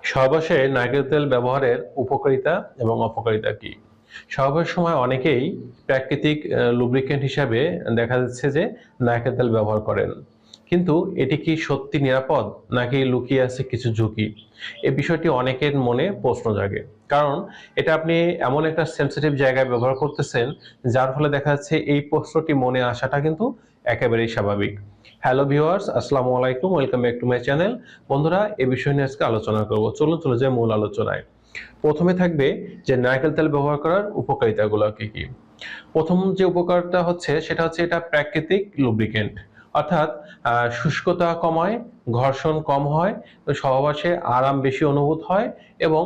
সহবাসে নারকেল তেল ব্যবহারের উপকারিতা এবং অপকারিতা কি? সহবাসের সময় অনেকেই প্রাকৃতিক লুব্রিকেন্ট হিসাবে দেখা যাচ্ছে যে নারকেল তেল ব্যবহার করেন। কিন্তু এটি কি সত্যি নিরাপদ নাকি লুকিয়ে আছে কিছু ঝুঁকি? এই বিষয়টি অনেকের মনে প্রশ্ন জাগে। কারণ এটা আপনি এমন একটা সেনসিটিভ জায়গায় ব্যবহার করতেছেন যার ফলে দেখা যাচ্ছে এই প্রশ্নটি মনে আসাটা কিন্তু একেবারেই স্বাভাবিক। হ্যালো ভিউয়ার্স, আসসালামু আলাইকুম, welcome back to my channel. বন্ধুরা, এই বিষয় নিয়ে আজকে আলোচনা করব। চলুন চলে যাই মূল আলোচনায়। প্রথমে থাকবে যে নারকেল তেল ব্যবহার করার উপকারিতাগুলো কি কি। প্রথম যে উপকারটা হচ্ছে সেটা হচ্ছে এটা প্রাকৃতিক লুব্রিকেন্ট, অর্থাৎ শুষ্কতা কমায়, ঘর্ষণ কম হয়, সহবাসে আরাম বেশি অনুভূত হয় এবং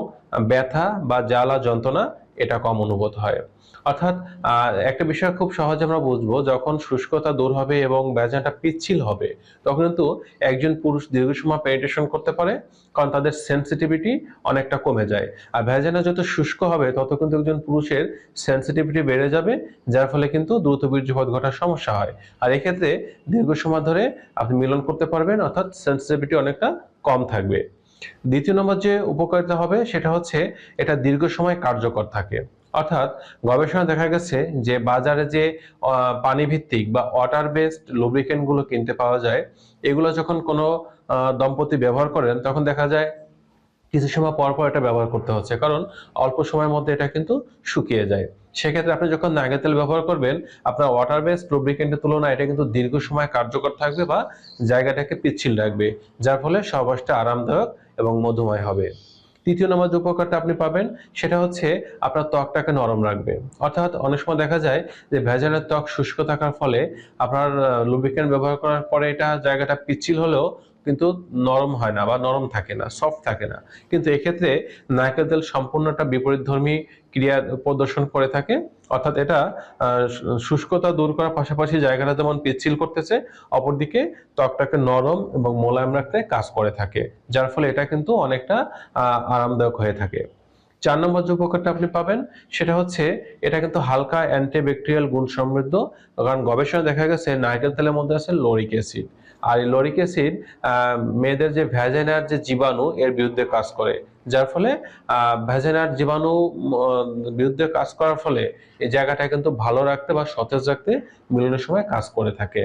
ব্যথা বা জ্বালা যন্ত্রণা এটা কম অনুভূত হয়। অর্থাৎ একটা বিষয় খুব সহজে আমরা বুঝবো, যখন শুষ্কতা দূর হবে এবং ভ্যাজানটা পিচ্ছিল হবে তখন কিন্তু একজন পুরুষ দীর্ঘ সময় পেনিট্রেশন করতে পারে, কারণ তাদের সেনসিটিভিটি অনেকটা কমে যায়। আর ভ্যাজানা যত শুষ্ক হবে তত কিন্তু একজন পুরুষের সেনসিটিভিটি বেড়ে যাবে, যার ফলে কিন্তু দ্রুত বীর্যপাত ঘটার সমস্যা হয়। আর এক্ষেত্রে দীর্ঘ সময় ধরে আপনি মিলন করতে পারবেন, অর্থাৎ সেনসিটিভিটি অনেকটা কম থাকবে। দ্বিতীয় নম্বর যে উপকারিতা হবে সেটা হচ্ছে এটা দীর্ঘ সময় কার্যকর থাকে। অর্থাৎ গবেষণায় দেখা গেছে যে বাজারে যে পানি ভিত্তিক বা ওয়াটার বেসড লুব্রিকেন্ট গুলো কিনতে পাওয়া যায়, এগুলো যখন কোনো দম্পতি ব্যবহার করেন তখন দেখা যায় কিছু সময় পর পর এটা ব্যবহার করতে হচ্ছে, কারণ অল্প সময়ের মধ্যে এটা কিন্তু শুকিয়ে যায়। সেক্ষেত্রে আপনি যখন নারকেল তেল ব্যবহার করবেন, আপনার ওয়াটার বেসড লুব্রিকেন্টের তুলনায় এটা কিন্তু দীর্ঘ সময় কার্যকর থাকবে বা জায়গাটাকে পিচ্ছিল রাখবে, যার ফলে সহবাসটা আরামদায়ক এবং মধুময় হবে। তৃতীয় নম্বর যে উপকারটা আপনি পাবেন সেটা হচ্ছে আপনার ত্বকটাকে নরম রাখবে। অর্থাৎ অনেক সময় দেখা যায় যে ভেজালের ত্বক শুষ্ক থাকার ফলে আপনার লুব্রিকেন্ট ব্যবহার করার পরে এটা জায়গাটা পিচ্ছিল হলেও কিন্তু নরম হয় না বা নরম থাকে না, সফট থাকে না। কিন্তু এক্ষেত্রে নারকেল তেল সম্পূর্ণটা বিপরীতধর্মী ক্রিয়া প্রদর্শন করে থাকে। অর্থাৎ এটা শুষ্কতা দূর করার পাশাপাশি জায়গাটা যেমন পিচ্ছিল করতেছে, অপরদিকে ত্বকটাকে নরম এবং মোলায়েম রাখতে কাজ করে থাকে, যার ফলে এটা কিন্তু অনেকটা আরামদায়ক হয়ে থাকে। ৪ নম্বর যে উপকারটা আপনি পাবেন সেটা হচ্ছে এটা কিন্তু হালকা অ্যান্টিব্যাকটেরিয়াল গুণ সমৃদ্ধ। কারণ গবেষণায় দেখা গেছে নারকেল তেলের মধ্যে আছে লরিক অ্যাসিড। আর এই লরিক অ্যাসিড মেয়েদের যে ভ্যাজাইনার যে জীবাণু এর বিরুদ্ধে কাজ করে, যার ফলে ভ্যাজাইনার জীবাণু বিরুদ্ধে কাজ করার ফলে এই জায়গাটা কিন্তু ভালো রাখতে বা সতেজ রাখতে মিলনের সময় কাজ করে থাকে।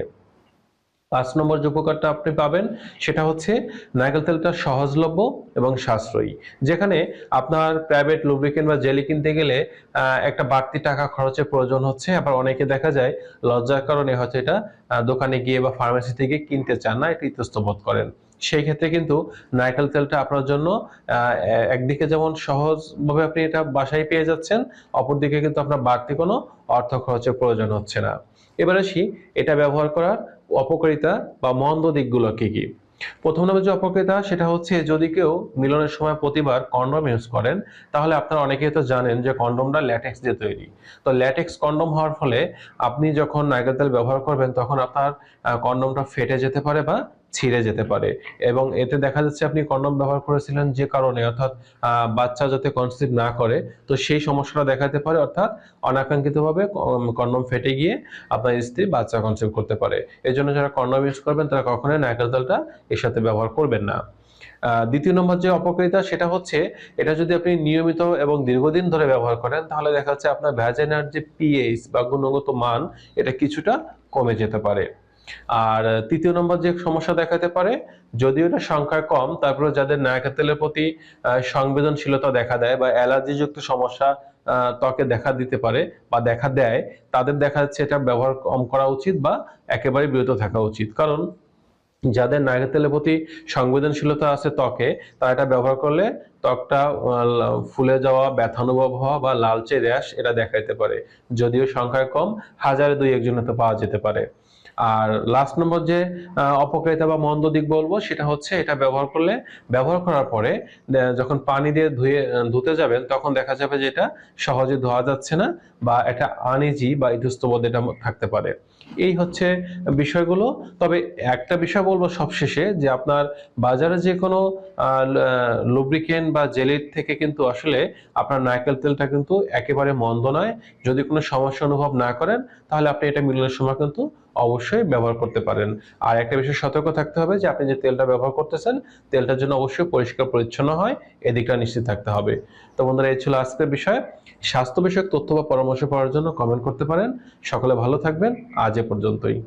৫ নম্বর যে উপকারটা আপনি পাবেন সেটা হচ্ছে নারকেল তেলটা সহজলভ্য এবং সাশ্রয়ী। যেখানে আপনার প্রাইভেট লুব্রিকেন্ট বা জেলি কিনতে গেলে একটা বাড়তি টাকা খরচের প্রয়োজন হচ্ছে, আবার অনেকে দেখা যায় লজ্জার কারণে হয়তো এটা দোকানে গিয়ে বা ফার্মেসি থেকে কিনতে চান না, এটা ইতস্ত বোধ করেন। সেই ক্ষেত্রে কিন্তু নারকেল তেলটা আপনার জন্য একদিকে যেমন সহজভাবে আপনি এটা বাসায় পেয়ে যাচ্ছেন, অপরদিকে কিন্তু আপনার বাড়তি কোনো অর্থ খরচের প্রয়োজন হচ্ছে না। এবার আসি এটা ব্যবহার করার অপকারিতা বা মন্দ দিকগুলো কি কি। প্রথম নম্বর যে অপকারিতা সেটা হচ্ছে যদি কেউ মিলনের সময় প্রতিবার কন্ডম ইউজ করেন, তাহলে আপনারা অনেকেই তো জানেন যে কন্ডমটা ল্যাটেক্স দিয়ে তৈরি। তো ল্যাটেক্স কন্ডম হওয়ার ফলে আপনি যখন নারকেল তেল ব্যবহার করবেন তখন আপনার কন্ডমটা ফেটে যেতে পারে বা ছিঁড়ে যেতে পারে, এবং এতে দেখা যাচ্ছে আপনি কন্ডম ব্যবহার করেছিলেন যে কারণে, অর্থাৎ বাচ্চা যাতে কনসিভ না করে, তো সেই সমস্যাটা দেখাতে পারে। অর্থাৎ অনাকাঙ্ক্ষিতভাবে কন্ডম ফেটে গিয়ে আপনার স্ত্রী বাচ্চা কনসিভ করতে পারে। এই জন্য যারা কন্ডম ইউজ করবেন তারা কখনোই নারকেল তেলটা এর সাথে ব্যবহার করবেন না। দ্বিতীয় নম্বর যে অপকারিতা সেটা হচ্ছে এটা যদি আপনি নিয়মিত এবং দীর্ঘদিন ধরে ব্যবহার করেন তাহলে দেখা যাচ্ছে আপনার ভ্যাজাইনার যে পিএইচ বা গুণগত মান এটা কিছুটা কমে যেতে পারে। আর তৃতীয় নম্বর যে সমস্যা দেখাতে পারে, যদিও এটা সংখ্যায় কম, তারপরে যাদের নারকেল তেলের প্রতি সংবেদনশীলতা দেখা দেয় বা অ্যালার্জিযুক্ত সমস্যা ত্বকে দেখা দিতে পারে বা দেখা দেয়, তাদের দেখা যাচ্ছে এটা ব্যবহার কম করা উচিত বা একেবারে বিরত থাকা উচিত। কারণ যাদের নারকেল তেলের প্রতি সংবেদনশীলতা আছে ত্বকে, তারা এটা ব্যবহার করলে ত্বকটা ফুলে যাওয়া, ব্যথা অনুভব হওয়া বা লালচে র্যাশ এটা দেখাইতে পারে। যদিও সংখ্যায় কম, হাজারে দুই একজন হয়তো পাওয়া যেতে পারে। আর লাস্ট নম্বর যে অপকারিতা বা মন্দ দিক বলবো সেটা হচ্ছে এটা ব্যবহার করার পরে যখন পানি দিয়ে ধুতে যাবেন তখন দেখা যাবে যে এটা সহজে ধোয়া যাচ্ছে না বা এটা আনইজি বা ইতস্তবোধ এটা থাকতে পারে। এই হচ্ছে বিষয়গুলো। তবে একটা বিষয় বলবো সবশেষে, যে আপনার বাজারে যে কোনো লুব্রিকেন্ট বা জেলির থেকে কিন্তু আসলে আপনার নারকেল তেলটা কিন্তু একেবারে মন্দ নয়। যদি কোনো সমস্যা অনুভব না করেন তাহলে আপনি এটা মিলনের সময় কিন্তু অবশ্যই ব্যবহার করতে পারেন। আর একটা বিষয় সতর্ক থাকতে হবে যে আপনি যে তেলটা ব্যবহার করতেছেন তেলটার জন্য অবশ্যই পরিষ্কার পরিচ্ছন্ন হয়, এদিকটা নিশ্চিত থাকতে হবে। তো বন্ধুরা, এই ছিল আজকের বিষয়। স্বাস্থ্য বিষয়ক তথ্য বা পরামর্শ পাওয়ার জন্য কমেন্ট করতে পারেন। সকলে ভালো থাকবেন। আজ এ পর্যন্তই।